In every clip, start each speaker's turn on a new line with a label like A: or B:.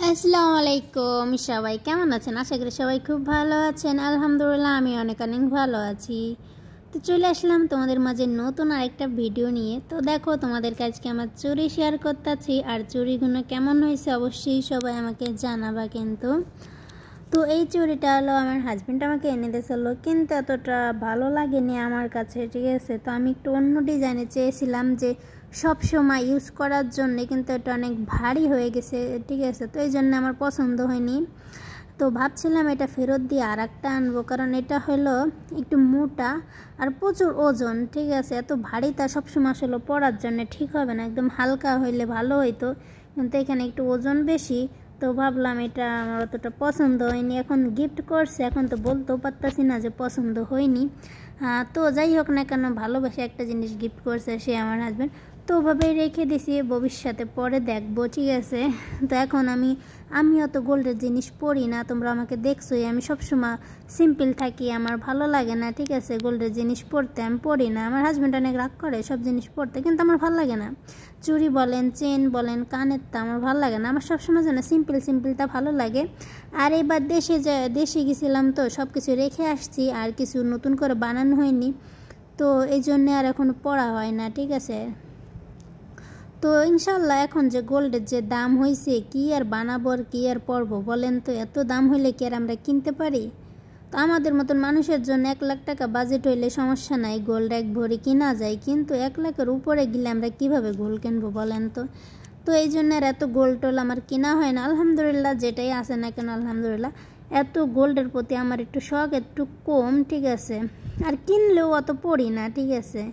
A: আসসালামু আলাইকুম সবাই কেমন আছেন? আশা করি সবাই খুব ভালো আছেন। আলহামদুলিল্লাহ আমি অনেক ভালো আছি। তো চলে আসলাম তোমাদের মাঝে নতুন আরেকটা ভিডিও নিয়ে। তো দেখো তোমাদের আজকে আমার চুড়ি শেয়ার করতেছি, আর চুড়িগুলো কেমন হয়েছে অবশ্যই সবাই আমাকে জানাবা কিন্তু। তো এই চুড়িটা হলো আমার হাজব্যান্ড আমাকে এনে দিয়েছিল, কিন্তু এতটা ভালো লাগেনি আমার কাছে, ঠিক আছে। তো আমি একটু অন্য ডিজাইনে চেয়েছিলাম যে সব সময় ইউজ করার জন্য, কিন্তু এটা অনেক ভারী হয়ে গেছে, ঠিক আছে। তো এই জন্য আমার পছন্দ হয়নি। তো ভাবছিলাম এটা ফেরত দিয়ে আর একটা আনবো, কারণ এটা হলো একটু মোটা আর প্রচুর ওজন, ঠিক আছে। এত ভারী তা সবসময় আসলে পরার জন্য ঠিক হবে না, একদম হালকা হইলে ভালো হইতো, কিন্তু এখানে একটু ওজন বেশি। তো ভাবলাম এটা আমার অতটা পছন্দ হয়নি। এখন গিফট করছে, এখন তো বলতেও পারতাছি না যে পছন্দ হয়নি। তো যাই হোক না কেন, ভালোবেসে একটা জিনিস গিফট করছে সে আমার হাজব্যান্ড, তো ওভাবেই রেখে দিছি, ভবিষ্যতে পরে দেখবো, ঠিক আছে। তো এখন আমি অত গোল্ডের জিনিস পরি না, তোমরা আমাকে দেখছোই, আমি সবসময় সিম্পল থাকি, আমার ভালো লাগে না, ঠিক আছে। গোল্ডের জিনিস পরতে আমি পরি না। আমার হাজব্যান্ড অনেক রাগ করে সব জিনিস পরতে, কিন্তু আমার ভালো লাগে না। চুড়ি বলেন, চেন বলেন, কানের তা আমার ভালো লাগে না। আমার সবসময় যেন সিম্পলটা ভালো লাগে। আর এবার দেশে গেছিলাম, তো সব কিছু রেখে আসছি, আর কিছু নতুন করে বানানো হয়নি, তো এই জন্যে আর এখন পড়া হয় না, ঠিক আছে। তো ইনশাল্লাহ এখন যে গোল্ডের যে দাম হয়েছে, কি আর বানাবো আর কি আর পরবো বলেন তো? এত দাম হইলে কি আর আমরা কিনতে পারি? তো আমাদের মতন মানুষের জন্য 1 লাখ টাকা বাজেট হইলে সমস্যা নাই, গোল্ড 1 ভরি কিনা যায়, কিন্তু 1 লাখের উপরে গেলে আমরা কিভাবে গোল্ড কিনবো বলেন তো? তো এই জন্য আর এত গোল্ড টোল আমার কিনা হয় না। আলহামদুলিল্লাহ, যেটাই আসে না কেন আলহামদুলিল্লাহ। এত গোল্ডের প্রতি আমার একটু শখ একটু কম, ঠিক আছে। আর কিনলেও অত পড়ি না, ঠিক আছে।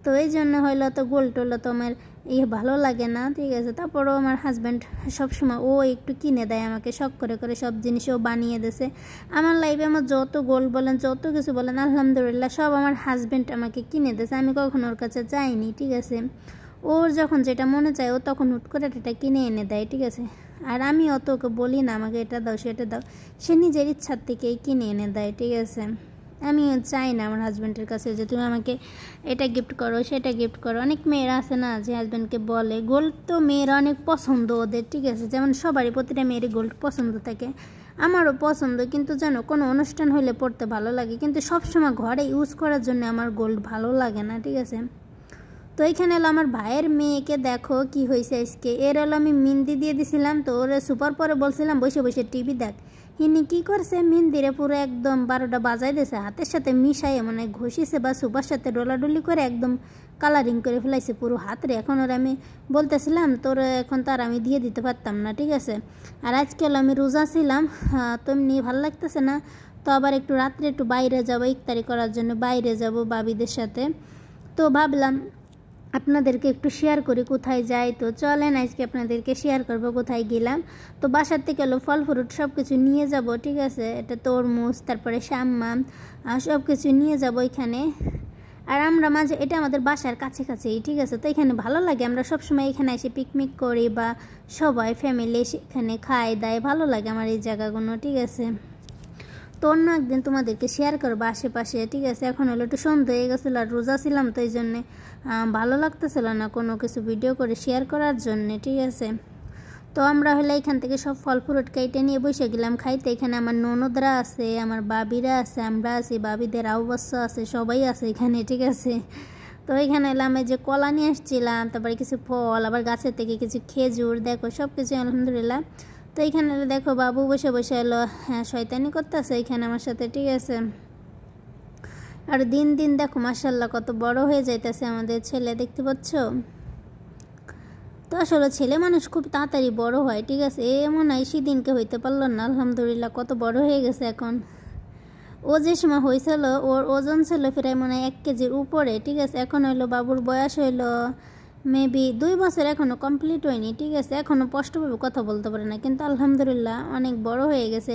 A: তো এই জন্য হইলো তো গোল্ড টোল তো আমার ভালো লাগে না, ঠিক আছে। তারপরেও আমার হাজব্যান্ড সবসময় ও একটু কিনে দেয় আমাকে, শখ করে করে সব জিনিস ও বানিয়ে দেছে আমার লাইফে। আমার যত গোল্ড বলেন, যত কিছু বলেন, আলহামদুলিল্লাহ সব আমার হাজব্যান্ড আমাকে কিনে দেছে, আমি কখনো ওর কাছে যাইনি, ঠিক আছে। ওর যখন যেটা মনে চায় ও তখন হুট করে এটা কিনে এনে দেয়, ঠিক আছে। আর আমি অত ওকে বলি না আমাকে এটা দাও সেটা দাও, সে নিজের ইচ্ছার থেকেই কিনে এনে দেয়, ঠিক আছে। আমি চাই না আমার হাজব্যান্ডের কাছে যে তুমি আমাকে এটা গিফট করো সেটা গিফট করো। অনেক মেয়েরা আছে না যে হাজব্যান্ডকে বলে, গোল্ড তো মেয়েরা অনেক পছন্দ ওদের, ঠিক আছে। যেমন সবারই প্রতিটা মেয়েরই গোল্ড পছন্দ থাকে, আমারও পছন্দ, কিন্তু জানো কোনো অনুষ্ঠান হলে পড়তে ভালো লাগে, কিন্তু সবসময় ঘরে ইউজ করার জন্য আমার গোল্ড ভালো লাগে না, ঠিক আছে। তো এইখানে এলো আমার ভাইয়ের মেয়েকে, দেখো কি হয়েছে আজকে। এর হলো আমি মেহেন্দি দিয়ে দিছিলাম, তো ওরে সুপার পরে বলছিলাম বসে বসে টিভি দেখ, হিনি কি করছে, মেহেন্দিরে পুরো একদম 12টা বাজাই দিয়েছে, হাতের সাথে মিশাইয়ে মানে ঘষিছে বা সুপার সাথে ডলাডলি করে একদম কালারিং করে ফেলাইছে পুরো হাতরে। এখন ওর আমি বলতেছিলাম তোর এখন তার আমি দিয়ে দিতে পারতাম না, ঠিক আছে। আর আজকে হলো আমি রোজা ছিলাম, তো এমনি ভালো লাগতেছে না, তো আবার একটু রাত্রে একটু বাইরে যাবো, ইফতারি করার জন্য বাইরে যাব বাবিদের সাথে। তো ভাবলাম আপনাদেরকে একটু শেয়ার করি কোথায় যাই। তো চলেন আজকে আপনাদেরকে শেয়ার করব কোথায় গেলাম। তো বাসার থেকে হলো ফল ফ্রুট সব কিছু নিয়ে যাব, ঠিক আছে। এটা তরমুজ, তারপরে শাম্মাম, সব কিছু নিয়ে যাব এখানে। আর আমরা মাঝে এটা আমাদের বাসার কাছেই, ঠিক আছে। তো এখানে ভালো লাগে, আমরা সবসময় এখানে এসে পিকনিক করি, বা সবাই ফ্যামিলি এখানে খায় দায়, ভালো লাগে আমার এই জায়গাগুলো, ঠিক আছে। তো অন্য একদিন তোমাদেরকে শেয়ার করবো আশেপাশে, ঠিক আছে। এখন হলো একটু সন্ধ্যা হয়ে গেছিলো আর রোজা ছিলাম, তো এই জন্যে ভালো লাগতেছিল না কোনো কিছু ভিডিও করে শেয়ার করার জন্যে, ঠিক আছে। তো আমরা হলে এখান থেকে সব ফল ফ্রুট কেটে নিয়ে বসে গেলাম খাইতে। এখানে আমার ননদরা আছে, আমার বাবিরা আছে, আমরা আছি, বাবিদের আউবাস্য আছে, সবাই আছে এখানে, ঠিক আছে। তো এখানে এলাম, এই যে কলা নিয়ে আসছিলাম, তারপরে কিছু ফল, আবার গাছের থেকে কিছু খেজুর, দেখো সব কিছু আলহামদুলিল্লাহ। তো এইখানে দেখো বাবু বসে বসে এলো, হ্যাঁ শয়তানি করতেছে এখানে আমার সাথে, ঠিক আছে। আর দিন দিন দেখো মাশাআল্লাহ কত বড় হয়ে যাইতেছে আমাদের ছেলে, দেখতে পাচ্ছ। তো আসলে ছেলে মানুষ খুব তাড়াতাড়ি বড় হয়, ঠিক আছে। এমন হয় সেদিনকে হইতে পারলো না, আলহামদুলিল্লাহ কত বড় হয়ে গেছে এখন। ও যে সময় হয়েছিল ওর ওজন ছিল প্রায় মনে হয় 1 কেজির উপরে, ঠিক আছে। এখন হইলো বাবুর বয়স হইলো মেবি 2 বছর, এখনও কমপ্লিট হয়নি, ঠিক আছে। এখনও স্পষ্টভাবে কথা বলতে পারে না, কিন্তু আলহামদুলিল্লাহ অনেক বড় হয়ে গেছে।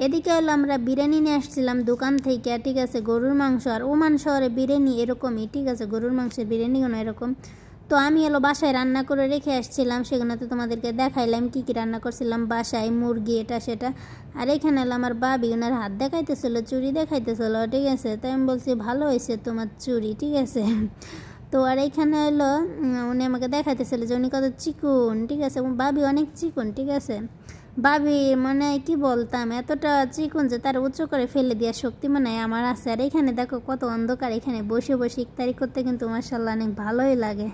A: এদিকে হলো আমরা বিরিয়ানি নিয়ে আসছিলাম দোকান থেকে, ঠিক আছে, গরুর মাংস। আর ওমান শহরে বিরিয়ানি এরকমই, ঠিক আছে, গরুর মাংসের বিরিয়ানিগুলো এরকম। তো আমি হলো বাসায় রান্না করে রেখে আসছিলাম, সেগুলো তো তোমাদেরকে দেখাইলাম কী কী রান্না করছিলাম বাসায়, মুরগি এটা সেটা। আর এখানে হলো আমার বাবি, ওনার হাত দেখাইতেছিল, চুড়ি দেখাইতেছিল, ঠিক আছে। তাই আমি বলছি ভালো হয়েছে তোমার চুড়ি, ঠিক আছে। তো আর এইখানে হলো উনি আমাকে দেখাইতেছিল যে উনি কত চিকন, ঠিক আছে, বাবি অনেক চিকন, ঠিক আছে। ভাবি মানে কি বলতাম, এতটা চিকন যে তার উঁচু করে ফেলে দেওয়ার শক্তি মানে আমার আছে। আর এখানে দেখো কত অন্ধকার, এখানে বসে বসে ইফতারি করতে কিন্তু মাশাআল্লাহ অনেক ভালোই লাগে।